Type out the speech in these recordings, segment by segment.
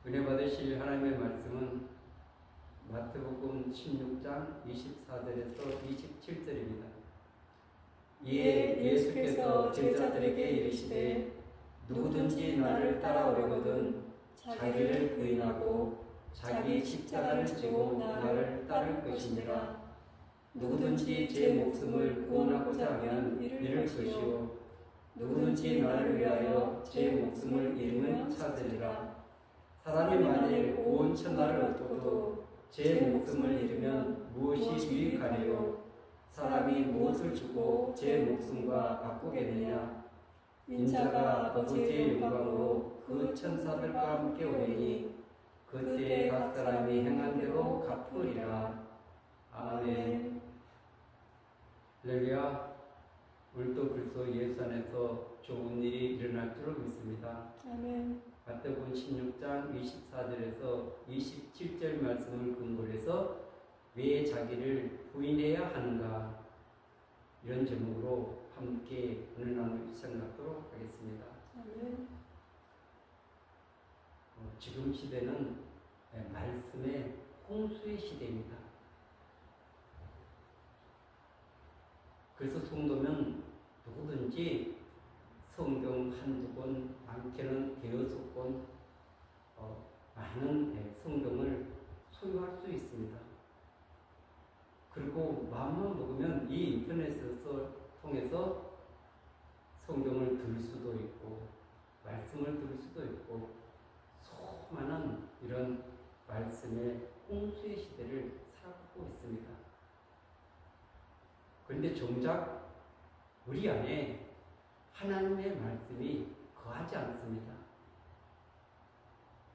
은혜 받으실 하나님의 말씀은 마태복음 16장 24절에서 27절입니다. 이에 예수께서 제자들에게 이르시되 누구든지 나를 따라오려거든 자기를 부인하고 자기 십자가를 지고 나를 따를 것이니라. 누구든지 제 목숨을 구원하고자 하면 잃을 것이요 누구든지 나를 위하여 제 목숨을 잃으면 찾으리라. 사람이 만일 온 천하를 얻고도 제 목숨을 잃으면 무엇이 유익하리요? 사람이 무엇을 주고 제 목숨과 바꾸겠느냐? 인자가 아버지의 영광으로 그 천사들과 함께 오리니 그때 각 사람이 행한 대로 갚으리라. 아멘. 할렐루야. 오늘도 그리스도 예수 안에서 좋은 일이 일어날 줄 믿습니다. 아멘. 마태복음 16장 24절에서 27절 말씀을 근거로 해서 왜 자기를 부인해야 하는가, 이런 제목으로 함께 오늘 나눌 생각하도록 하겠습니다. 지금 시대는 말씀의 홍수의 시대입니다. 그래서 성도면 누구든지 성경 한두 권, 많게는 대여섯 권, 많은 성경을 소유할 수 있습니다. 그리고 마음만 먹으면 이 인터넷을 통해서 성경을 들을 수도 있고 말씀을 들을 수도 있고 수많은 이런 말씀의 홍수의 시대를 살아가고 있습니다. 그런데 정작 우리 안에 하나님의 말씀이 거하지 않습니다.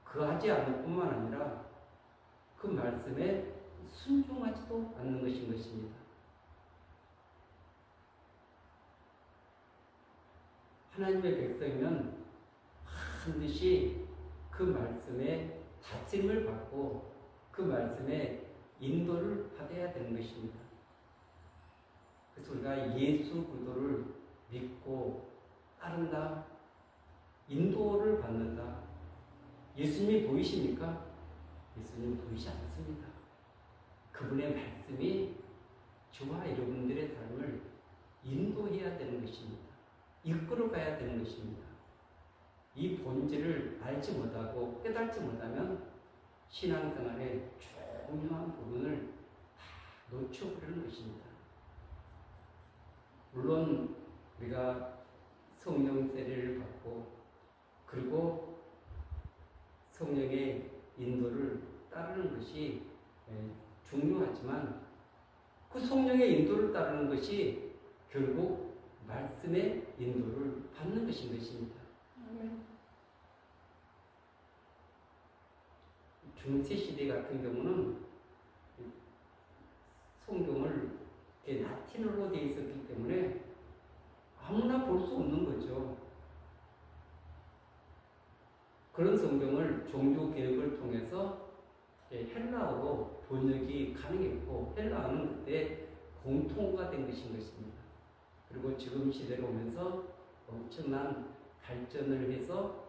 거하지 않을 뿐만 아니라 그 말씀에 순종하지도 않는 것인 것입니다. 하나님의 백성이면 반드시 그 말씀에 다짐을 받고 그 말씀에 인도를 받아야 되는 것입니다. 그래서 우리가 예수 그리스도를 믿고 따른다, 인도를 받는다. 예수님이 보이십니까? 예수님 보이지 않습니다. 그분의 말씀이 저와 여러분들의 삶을 인도해야 되는 것입니다. 이끌어가야 되는 것입니다. 이 본질을 알지 못하고 깨닫지 못하면 신앙생활의 중요한 부분을 다 놓쳐버리는 것입니다. 물론 우리가 성령 세례를 받고 그리고 성령의 인도를 따르는 것이 중요하지만 그 성령의 인도를 따르는 것이 결국 말씀의 인도를 받는 것인 것입니다. 중세 시대 같은 경우는 성경을 라틴어로 되어 있었기 때문에 아무나 볼 수 없는 거죠. 그런 성경을 종교 개혁을 통해서 헬라어로 번역이 가능했고 헬라어는 그때 공통화된 것인 것입니다. 그리고 지금 시대로 오면서 엄청난 발전을 해서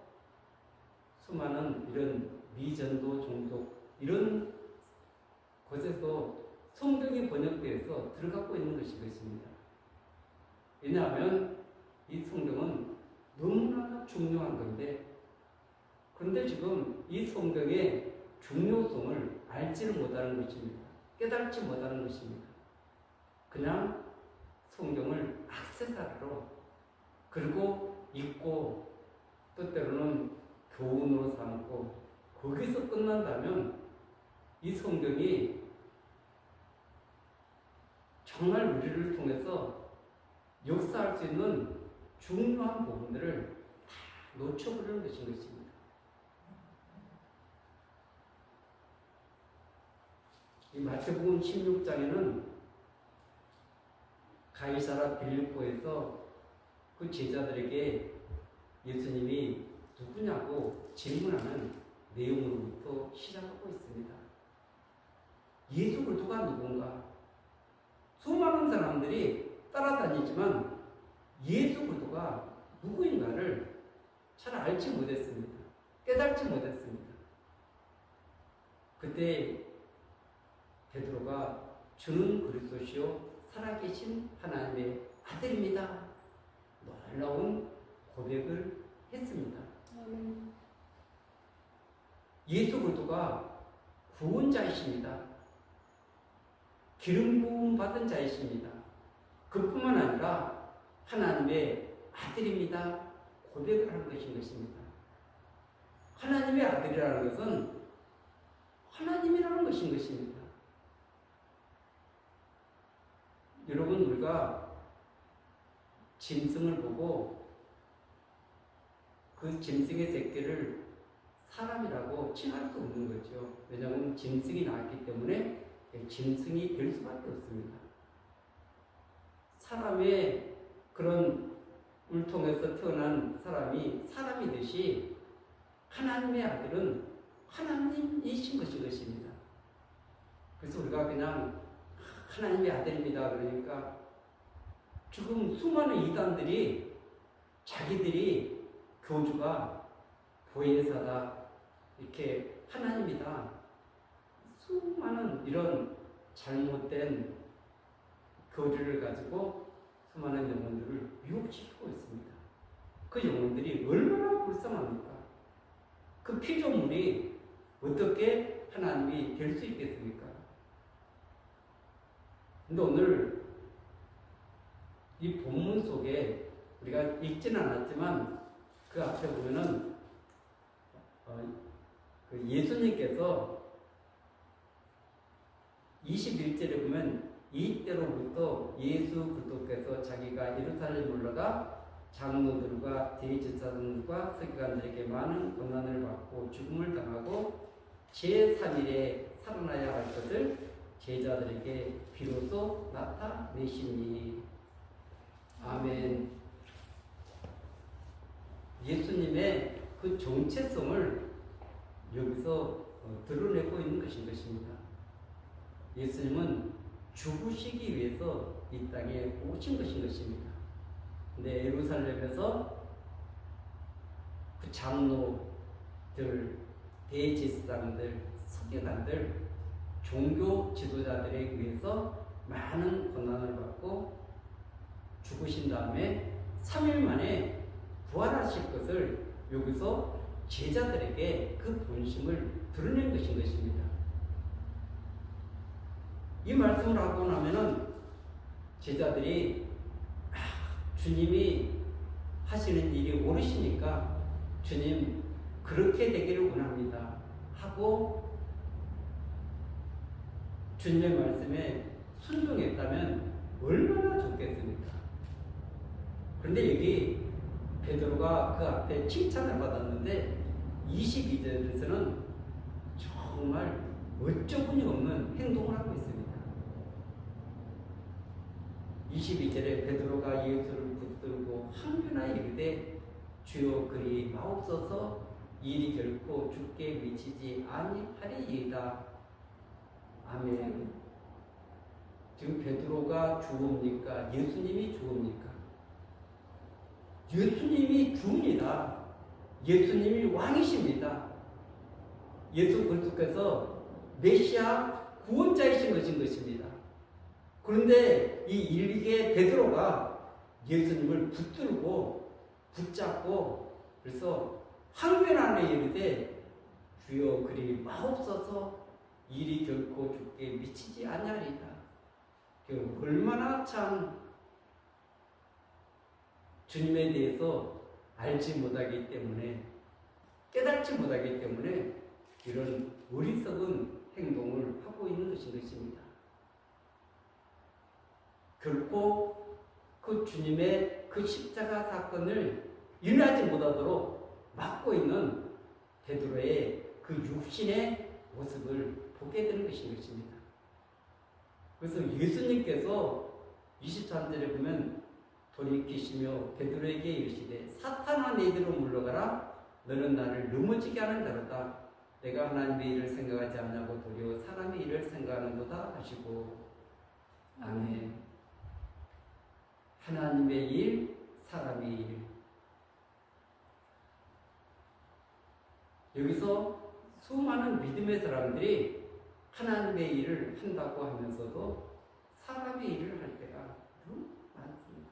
수많은 이런 미전도 종족 이런 곳에서 성경이 번역되어서 들어가고 있는 것이겠습니다. 왜냐하면 이 성경은 너무나 중요한 건데, 그런데 지금 이 성경의 중요성을 알지를 못하는 것입니다. 깨닫지 못하는 것입니다. 그냥 성경을 액세서리로 그리고 읽고 또 때로는 교훈으로 삼고 거기서 끝난다면 이 성경이 정말 우리를 통해서 역사할 수 있는 중요한 부분들을 다 놓쳐버리는 것인 것입니다. 이 마태복음 16장에는 가이사랴 빌립보에서 그 제자들에게 예수님이 누구냐고 질문하는 내용으로부터 시작하고 있습니다. 예수 그리스도가 누군가? 수많은 사람들이 따라다니지만 예수 그리스도가 누구인가를 잘 알지 못했습니다. 깨닫지 못했습니다. 그때 베드로가 주는 그리스도시요 살아계신 하나님의 아들입니다. 놀라운 고백을 했습니다. 예수 그리스도가 구원자이십니다. 기름 부음 받은 자이십니다. 그뿐만 아니라 하나님의 아들입니다. 고백을 한 것입니다. 하나님의 아들이라는 것은 하나님이라는 것입니다. 여러분, 우리가 짐승을 보고 그 짐승의 새끼를 사람이라고 칭할 수 없는 거죠. 왜냐하면 짐승이 나왔기 때문에 짐승이 될 수밖에 없습니다. 사람의 그런 물통에서 태어난 사람이 사람이듯이 하나님의 아들은 하나님이신 것입니다. 그래서 우리가 그냥 하나님의 아들입니다 그러니까 지금 수많은 이단들이 자기들이 교주가 보혜사다 이렇게 하나님이다 수많은 이런 잘못된 교리를 가지고 수많은 영혼들을 유혹시키고 있습니다. 그 영혼들이 얼마나 불쌍합니까? 그 피조물이 어떻게 하나님이 될 수 있겠습니까? 근데 오늘 이 본문 속에 우리가 읽지는 않았지만 그 앞에 보면은 그 예수님께서 21절에 보면 이때로부터 예수 그리스도께서 자기가 예루살렘 올라가 장로들과 대제사장들과 서기관들에게 많은 고난을 받고 죽음을 당하고 제3일에 살아나야 할 것을 제자들에게 비로소 나타내시니. 아멘. 예수님의 그 정체성을 여기서 드러내고 있는 것입니다. 예수님은 죽으시기 위해서 이 땅에 오신 것입니다. 근데 예루살렘에서 그 장로들, 대제사장들, 서기관들, 종교 지도자들에 의해서 많은 고난을 받고 죽으신 다음에 3일 만에 부활하실 것을 여기서 제자들에게 그 본심을 드러낸 것입니다. 이 말씀을 하고 나면은 제자들이 주님이 하시는 일이 옳으시니까 주님 그렇게 되기를 원합니다 하고 주님의 말씀에 순종했다면 얼마나 좋겠습니까? 그런데 여기 베드로가 그 앞에 칭찬을 받았는데 22절에서는 정말 어처구니 없는 행동을 하고 있습니다. 22절에 베드로가 예수를 붙들고 항변하여 이르되 주여 그리 마옵소서 일이 결코 죽게 미치지 아니하리이다. 아멘. 지금 베드로가 주옵니까? 예수님이 주옵니까? 예수님이 주입니다. 예수님이 왕이십니다. 예수 그리스도께서 메시아 구원자이신 것입니다. 그런데 이 일개 베드로가 예수님을 붙들고 붙잡고 그래서 항변하는 이르되 주여 그리 마옵소서 일이 결코 죽게 미치지 아니하리이다. 얼마나 참 주님에 대해서 알지 못하기 때문에 깨닫지 못하기 때문에 이런 어리석은 행동을 하고 있는 것입니다. 결코 그 주님의 그 십자가 사건을 일어나지 못하도록 막고 있는 베드로의 그 육신의 모습을 보게 되는 것입니다. 그래서 예수님께서 23절에 보면 돌이키시며 베드로에게 이르시되 사탄아 너희로 물러가라 너는 나를 넘어지게 하는 자로다 내가 하나님의 일을 생각하지 않냐고 도리어 사람의 일을 생각하는도다 하시고. 아멘. 하나님의 일, 사람의 일. 여기서 수많은 믿음의 사람들이 하나님의 일을 한다고 하면서도 사람의 일을 할 때가 너무 많습니다.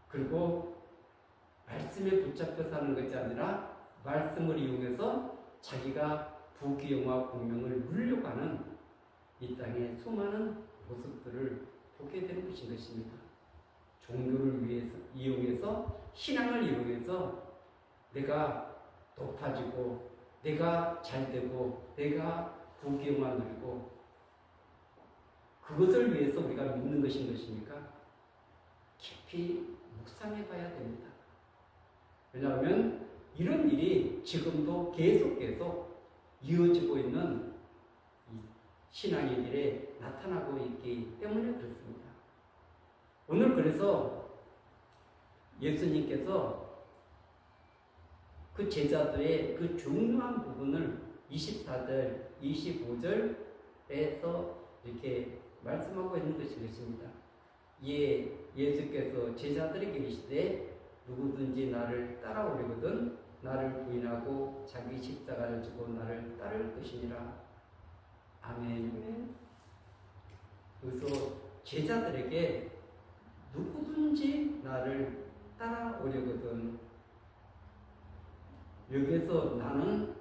그리고 말씀에 붙잡혀 사는 것이 아니라 말씀을 이용해서 자기가 부귀영화 공명을 누리려고 하는 이 땅의 수많은 모습들을 보게 되는 것입니다. 종교를 위해서 이용해서 신앙을 이용해서 내가 높아지고 내가 잘되고 내가 부귀영화 누리고 그것을 위해서 우리가 믿는 것입니까? 깊이 묵상해 봐야 됩니다. 왜냐하면 이런 일이 지금도 계속 이어지고 있는 이 신앙의 길에 나타나고 있기 때문에 그렇습니다. 오늘 그래서 예수님께서 그 제자들의 그 중요한 부분을 24절, 25절에서 이렇게 말씀하고 있는 것입니다. 예수께서 제자들에게 이르시되 누구든지 나를 따라오려거든 나를 부인하고 자기 십자가를 지고 나를 따를 것이니라. 아멘. 그래서 제자들에게 누구든지 나를 따라오려거든, 여기서 나는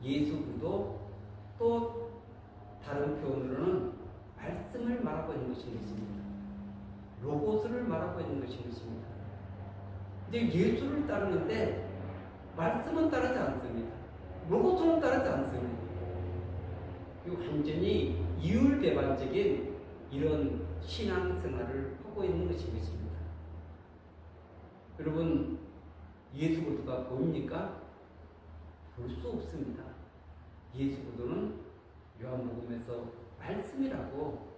예수 그리스도, 또 다른 표현으로는 말씀을 말하고 있는 것입니다. 로고스를 말하고 있는 것입니다. 근데 예수를 따르는데 말씀은 따르지 않습니다. 로고스는 따르지 않습니다. 완전히 이율배반적인 이런 신앙생활을 하고 있는 것입니다. 여러분, 예수 그리스도가 보입니까? 볼 수 없습니다. 예수 그리스도는 요한복음에서 말씀이라고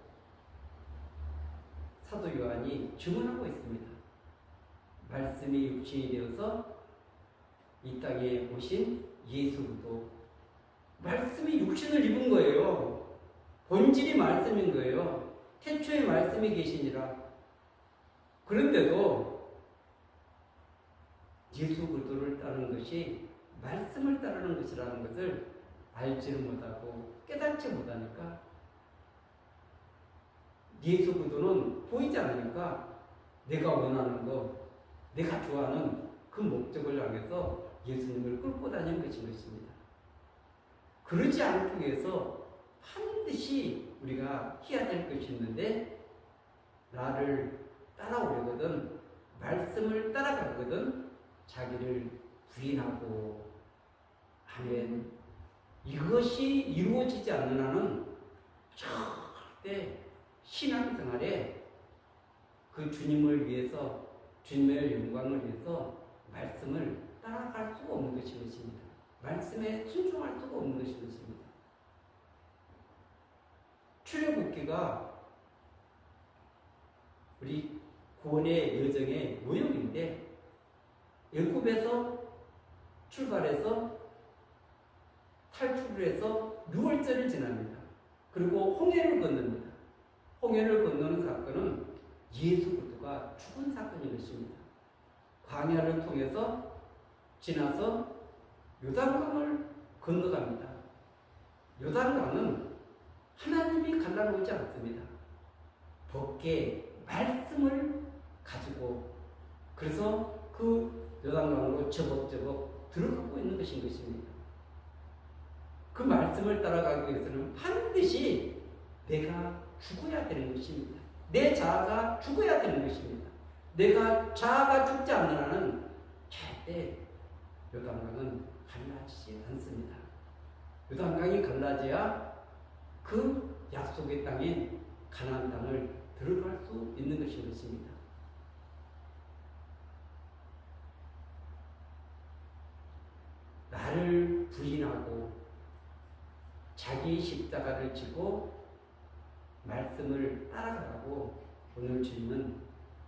사도 요한이 증언하고 있습니다. 말씀이 육신이 되어서 이 땅에 오신 예수 그리스도, 말씀이 육신을 입은 거예요. 본질이 말씀인 거예요. 태초에 말씀이 계시니라. 그런데도 예수 그리스도를 따르는 것이 말씀을 따르는 것이라는 것을 알지를 못하고 깨닫지 못하니까, 예수 그리스도는 보이지 않으니까 내가 원하는 것, 내가 좋아하는 그 목적을 향해서 예수님을 끌고 다니는 것입니다. 그러지 않기 위해서 반드시 우리가 해야 될 것이 있는데, 나를 따라오려거든, 말씀을 따라가거든 자기를 부인하고, 아멘. 이것이 이루어지지 않는 한은 절대 신앙생활에 그 주님을 위해서, 주님의 영광을 위해서 말씀을 따라갈 수가 없는 것입니다. 말씀에 순종할 수가 없는 것입니다. 출애굽기가 우리 구원의 여정의 모형인데, 애굽에서 출발해서 탈출을 해서 6월절을 지납니다. 그리고 홍해를 건넙니다. 홍해를 건너는 사건은 예수 그리스도가 죽은 사건인 것입니다. 광야를 통해서 지나서 요단강을 건너갑니다. 요단강은 하나님이 갈라놓지 않습니다. 법계 말씀을 가지고, 그래서 그 요단강으로 저벅저벅 들어가고 있는 것입니다. 그 말씀을 따라가기 위해서는 반드시 내가 죽어야 되는 것입니다. 내 자아가 죽어야 되는 것입니다. 내가 자아가 죽지 않는 한은 절대 요단강은 갈라지지 않습니다. 요단강이 갈라져야 그 약속의 땅인 가나안 땅을 들어갈 수 있는 것입니다. 나를 부인하고 자기 십자가를 지고 말씀을 따라가라고 오늘 주님은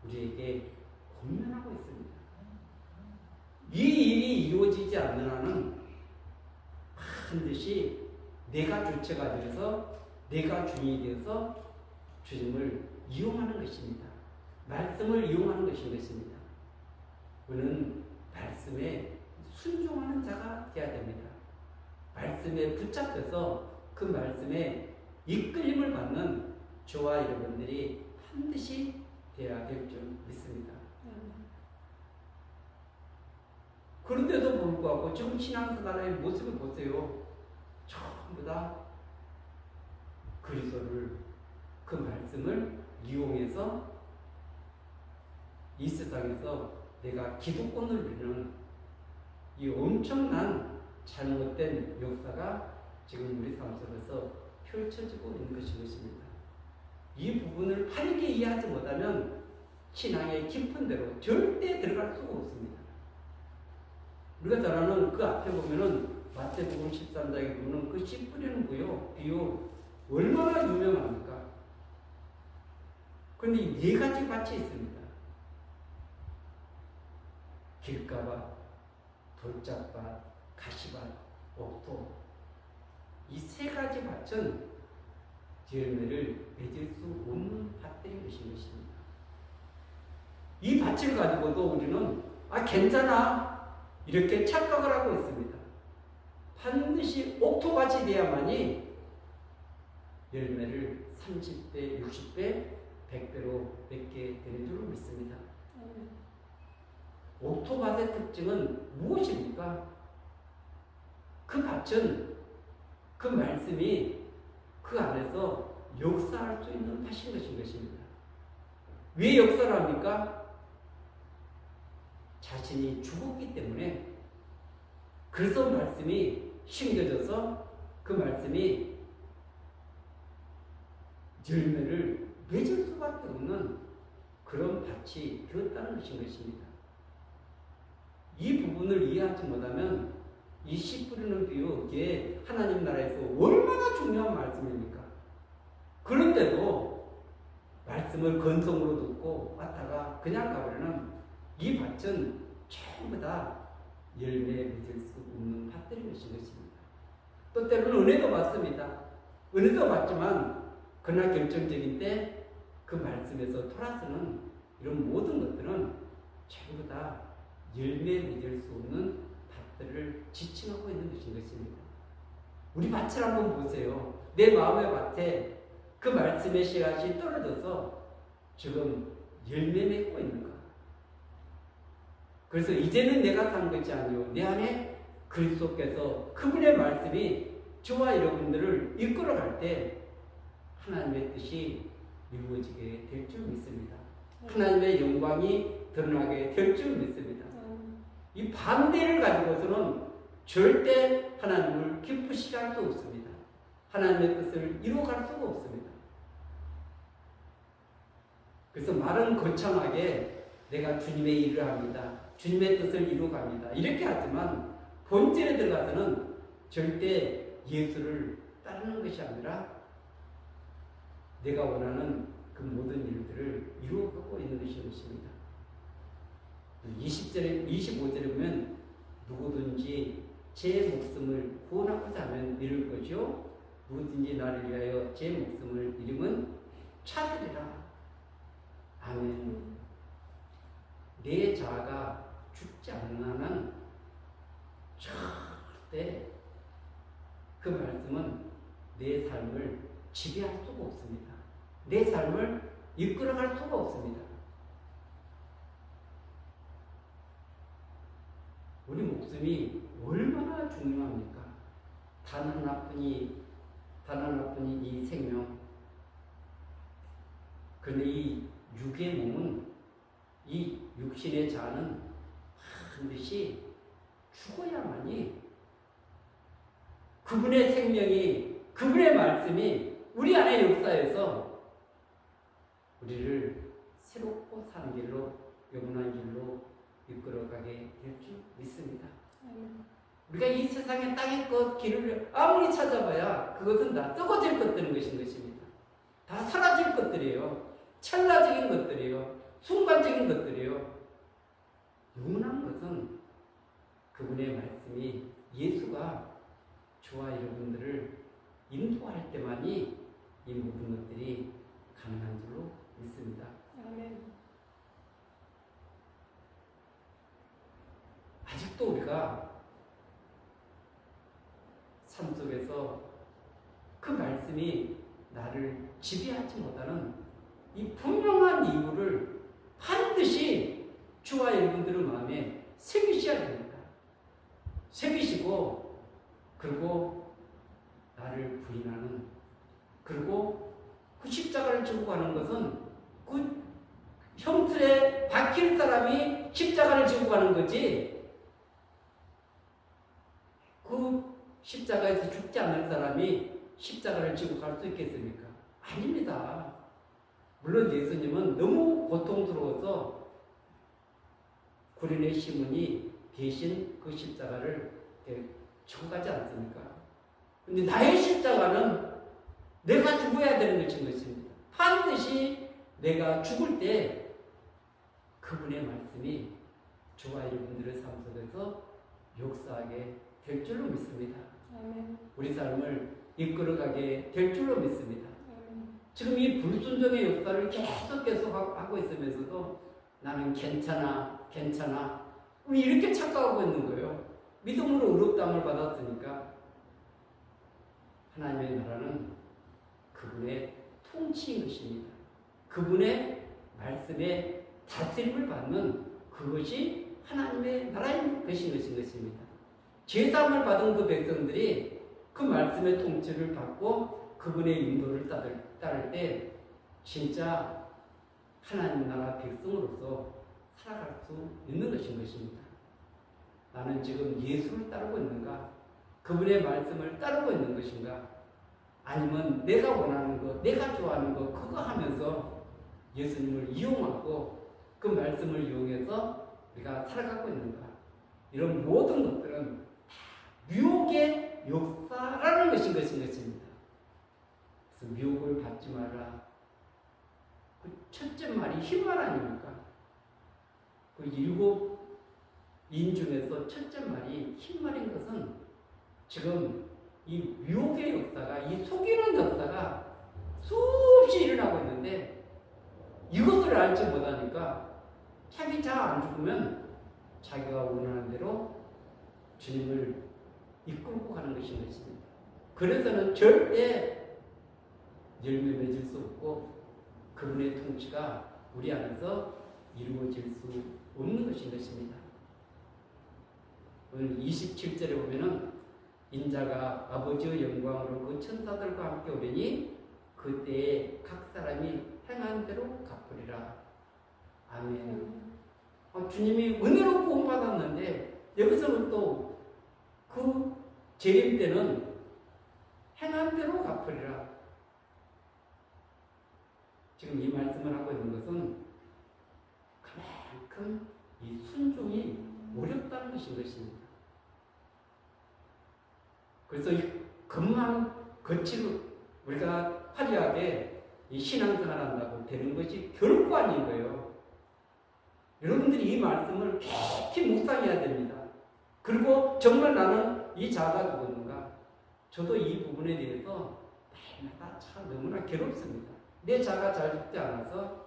우리에게 권면하고 있습니다. 이 일이 이루어지지 않는 한은 반드시 내가 주체가 되어서, 내가 주인이 되어서 주님을 이용하는 것입니다. 말씀을 이용하는 것입니다. 우리는 말씀에 순종하는 자가 되어야 됩니다. 말씀에 붙잡혀서 그 말씀에 이끌림을 받는 저와 여러분들이 반드시 되어야 될 줄 믿습니다. 그런데도 불구하고 지금 신앙생활의 모습을 보세요. 전부 다 그리스도를, 그 말씀을 이용해서 이 세상에서 내가 기득권을 누리는 이 엄청난 잘못된 역사가 지금 우리 삶 속에서 펼쳐지고 있는 것입니다. 이 부분을 바르게 이해하지 못하면 신앙의 깊은 데로 절대 들어갈 수가 없습니다. 우리가 잘 아는 그 앞에 보면은 마태복음 13장에 보면 그 씨 뿌리는 비유 얼마나 유명합니까? 그런데 이 네 가지 밭이 있습니다. 길가밭, 돌짝밭, 가시밭, 옥토. 이 세 가지 밭은 열매를 맺을 수 없는 밭들인 것입니다. 이 밭을 가지고도 우리는 괜찮아 이렇게 착각을 하고 있습니다. 반드시 옥토밭이 돼야만이 열매를 30배, 60배, 100배로 맺게 되는 줄 믿습니다. 옥토밭의 특징은 무엇입니까? 그 밭은 그 말씀이 그 안에서 역사할 수 있는 밭인 것입니다. 왜 역사를 합니까? 자신이 죽었기 때문에. 그래서 말씀이 심겨져서 그 말씀이 열매를 맺을 수밖에 없는 그런 밭이 되었다는 것입니다. 이 부분을 이해하지 못하면 이 씨 뿌리는 비유, 이게 하나님 나라에서 얼마나 중요한 말씀입니까? 그런데도 말씀을 건성으로 듣고 왔다가 그냥 가버리는 이 밭은 전부 다 열매 맺을 수 없는 밭들인 것입니다. 또 때로는 은혜도 받습니다. 은혜도 받지만 그러나 결정적인 때 그 말씀에서 돌아서는 이런 모든 것들은 전부 다 열매 맺을 수 없는 밭들을 지칭하고 있는 것입니다. 우리 밭을 한번 보세요. 내 마음의 밭에 그 말씀의 씨앗이 떨어져서 지금 열매 맺고 있는가? 그래서 이제는 내가 산 것이 아니요 내 안에 그리스도께서 그분의 말씀이 저와 여러분들을 이끌어갈 때 하나님의 뜻이 이루어지게 될 줄 믿습니다. 하나님의 영광이 드러나게 될 줄 믿습니다. 이 반대를 가지고서는 절대 하나님을 기쁘시게 할 수 없습니다. 하나님의 뜻을 이루어갈 수가 없습니다. 그래서 말은 거창하게 내가 주님의 일을 합니다. 주님의 뜻을 이루어갑니다. 이렇게 하지만 본질에 들어가서는 절대 예수를 따르는 것이 아니라 내가 원하는 그 모든 일들을 이루어가고 있는 것입니다. 20절에, 25절에 보면 누구든지 제 목숨을 구원하고자 하면 잃을 것이요 누구든지 나를 위하여 제 목숨을 잃으면 찾으리라. 아멘. 내 자아가 죽지 않는 한은 절대 그 말씀은 내 삶을 지배할 수가 없습니다. 내 삶을 이끌어갈 수가 없습니다. 우리 목숨이 얼마나 중요합니까? 단 하나뿐인 이 생명. 그런데 이 육의 몸은, 이 육신의 자는 반드시 죽어야만이 그분의 생명이, 그분의 말씀이 우리 안에 역사해서 우리를 새롭고 사는 길로, 영원한 길로 이끌어가게 될 줄 믿습니다. 우리가 이 세상의 땅의 것, 길을 아무리 찾아봐야 그것은 다 썩어질 것들인 것입니다. 다 사라질 것들이에요. 찰나적인 것들이에요. 순간적인 것들이에요. 영원한 것은 그분의 말씀이, 예수가 저와 여러분들을 인도할 때만이 이 모든 것들이 가능한 줄로 믿습니다. 아멘. 아직도 우리가 삶 속에서 그 말씀이 나를 지배하지 못하는 이 분명한 이유를 반드시 주와 여러분들의 마음에 새기셔야 됩니다. 새기시고 그리고 나를 부인하는 그리고 그 십자가를 지고 가는 것은 그 형틀에 박힐 사람이 십자가를 지고 가는 거지 그 십자가에서 죽지 않는 사람이 십자가를 지고 갈 수 있겠습니까? 아닙니다. 물론 예수님은 너무 고통스러워서 구린의 시몬이 대신 그 십자가를 지고 가지 않습니까? 근데 나의 십자가는 내가 죽어야 되는 것입니다. 반드시 내가 죽을 때 그분의 말씀이 저와 여러분들의 삶 속에서 역사하게 될 줄로 믿습니다. 우리 삶을 이끌어가게 될 줄로 믿습니다. 지금 이 불순종의 역사를 계속 하고 있으면서도 나는 괜찮아 이렇게 착각하고 있는 거예요. 믿음으로 의롭다함을 받았으니까. 하나님의 나라는 그분의 통치인 것입니다. 그분의 말씀에 다스림을 받는 그것이 하나님의 나라인 것입니다. 제사함을 받은 그 백성들이 그 말씀의 통치를 받고 그분의 인도를 따를 때 진짜 하나님 나라 백성으로서 살아갈 수 있는 것입니다. 나는 지금 예수를 따르고 있는가? 그분의 말씀을 따르고 있는 것인가? 아니면 내가 원하는 것, 내가 좋아하는 것 그거 하면서 예수님을 이용하고 그 말씀을 이용해서 우리가 살아가고 있는가? 이런 모든 것들은 유혹의 역사라는 것입니다. 그래서 미혹을 받지 마라. 그 첫째 말이 흰말 아닙니까? 그 7인 중에서 첫째 말이 흰말인 것은 지금 이 미혹의 역사가, 이 속이는 역사가 수없이 일어나고 있는데 이것을 알지 못하니까 자기 잘 안 죽으면 자기가 원하는 대로 주님을 이끌고 가는 것입니다. 그래서는 절대 열매 맺을 수 없고 그분의 통치가 우리 안에서 이루어질 수 없는 것입니다. 오늘 27절에 보면은 인자가 아버지의 영광으로 그 천사들과 함께 오리니 그때에 각 사람이 행한 대로 갚으리라. 아멘. 주님이 은혜로 구원받았는데 여기서는 또 그 재림 때는 행한 대로 갚으리라. 지금 이 말씀을 하고 있는 것은 그만큼 이 순종이 어렵다는 것입니다. 그래서 이 겉만 거치고 우리가 화려하게 이 신앙생활 한다고 되는 것이 결코 아닌 거예요. 여러분들이 이 말씀을 깊이 묵상해야 됩니다. 그리고 정말 나는 이 자아가 누구인가? 저도 이 부분에 대해서 날마다 참 너무나 괴롭습니다. 내 자아가 잘 죽지 않아서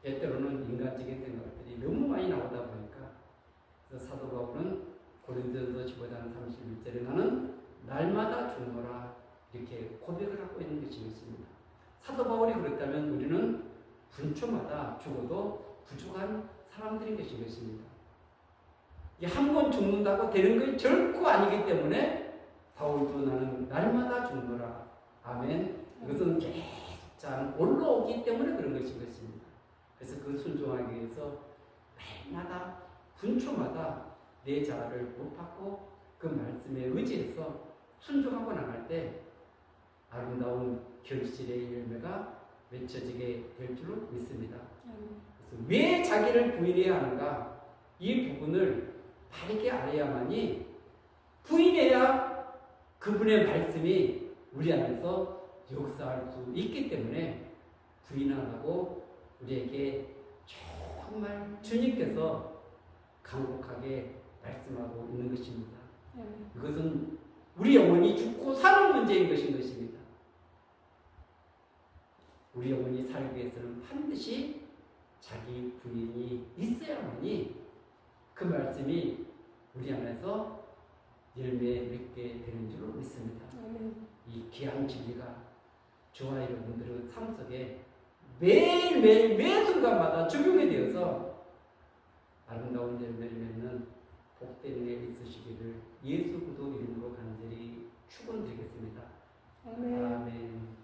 때때로는 인간적인 생각들이 너무 많이 나오다 보니까 그래서 사도 바울은 고린도전서 15장 31절에 나는 날마다 죽노라 이렇게 고백을 하고 있는 것이 있습니다. 사도 바울이 그랬다면 우리는 분초마다 죽어도 부족한 사람들인 것입니다. 한 번 죽는다고 되는 것이 결코 아니기 때문에 바울도 나는 날마다 죽노라. 아멘. 이것은 계속 잘 올라오기 때문에 그런 것입니다. 그래서 그 순종하기 위해서 날마다 분초마다 내 자아를 못 받고 그 말씀에 의지해서 순종하고 나갈 때 아름다운 결실의 열매가 맺혀지게 될 줄로 믿습니다. 그래서 왜 자기를 부인해야 하는가? 이 부분을 바르게 알아야만이 부인해야 그분의 말씀이 우리 안에서 역사할 수 있기 때문에 부인하라고 우리에게 정말 주님께서 간곡하게 말씀하고 있는 것입니다. 이것은 우리 영혼이 죽고 사는 문제인 것입니다. 우리 영혼이 살기 위해서는 반드시 자기 부인이 있어야만이 그 말씀이 우리 안에서 열매 맺게 되는 줄로 믿습니다. 이 귀한 진리가 저와 여러분들의 삶 속에 매일매일 매 순간마다 적용이 되어서 아름다운 열매를 맺는 복된 일 있으시기를 예수 그리스도 이름으로 간절히 축원드리겠습니다. 아멘. 아멘.